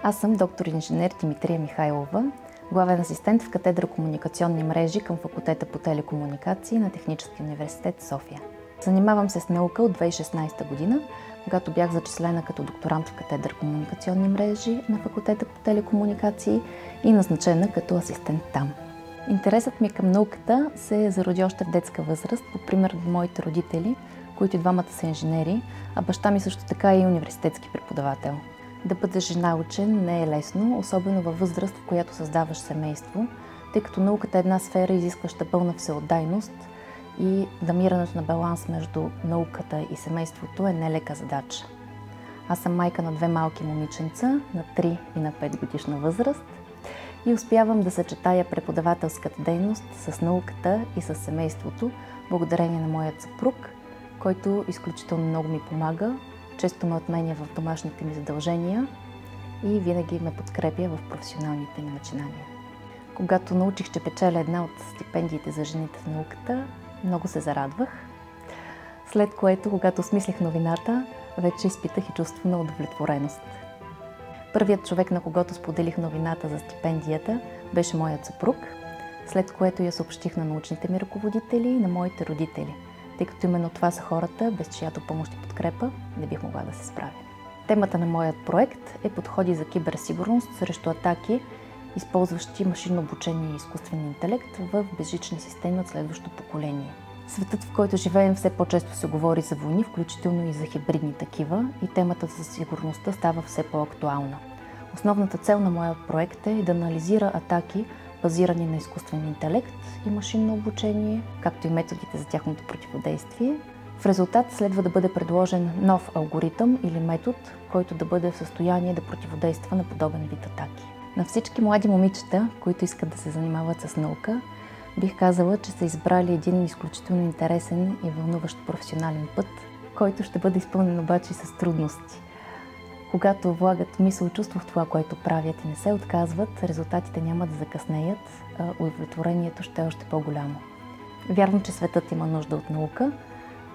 Аз съм доктор инженер Димитрия Михайлова, главен асистент в катедра комуникационни мрежи към факултета по телекомуникации на Техническия университет София. Занимавам се с наука от 2016 година, когато бях зачислена като докторант в катедра комуникационни мрежи на факултета по телекомуникации и назначена като асистент там. Интересът ми към науката се зароди още в детска възраст, по пример на моите родители, които и двамата са инженери, а баща ми също така е и университетски преподавател. Да бъдеш жена учен не е лесно, особено във възраст, в която създаваш семейство, тъй като науката е една сфера, изискваща пълна всеотдайност и намирането на баланс между науката и семейството е нелека задача. Аз съм майка на две малки момиченца, на 3 и на 5 годишна възраст, и успявам да съчетая преподавателската дейност с науката и с семейството, благодарение на моят съпруг, който изключително много ми помага, често ме отменя в домашните ми задължения и винаги ме подкрепя в професионалните ми начинания. Когато научих, че печеля една от стипендиите за жените в науката, много се зарадвах, след което, когато осмислих новината, вече изпитах и чувство на удовлетвореност. Първият човек, на когото споделих новината за стипендията, беше моят съпруг, след което я съобщих на научните ми ръководители и на моите родители, тъй като именно това са хората, без чиято помощ и подкрепа не бих могла да се справя. Темата на моят проект е подходи за киберсигурност срещу атаки, използващи машинно обучение и изкуствен интелект в безжични системи от следващото поколение. Светът, в който живеем, все по-често се говори за войни, включително и за хибридни такива, и темата за сигурността става все по-актуална. Основната цел на моят проект е да анализира атаки, базирани на изкуствен интелект и машинно обучение, както и методите за тяхното противодействие. В резултат следва да бъде предложен нов алгоритъм или метод, който да бъде в състояние да противодейства на подобен вид атаки. На всички млади момичета, които искат да се занимават с наука, бих казала, че са избрали един изключително интересен и вълнуващ професионален път, който ще бъде изпълнен обаче с трудности. Когато влагат мисъл и чувство в това, което правят и не се отказват, резултатите няма да закъснеят, а удовлетворението ще е още по-голямо. Вярвам, че светът има нужда от наука,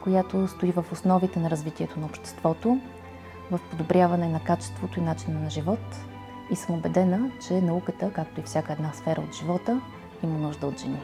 която стои в основите на развитието на обществото, в подобряване на качеството и начина на живот, и съм убедена, че науката, както и всяка една сфера от живота, има нужда от жени.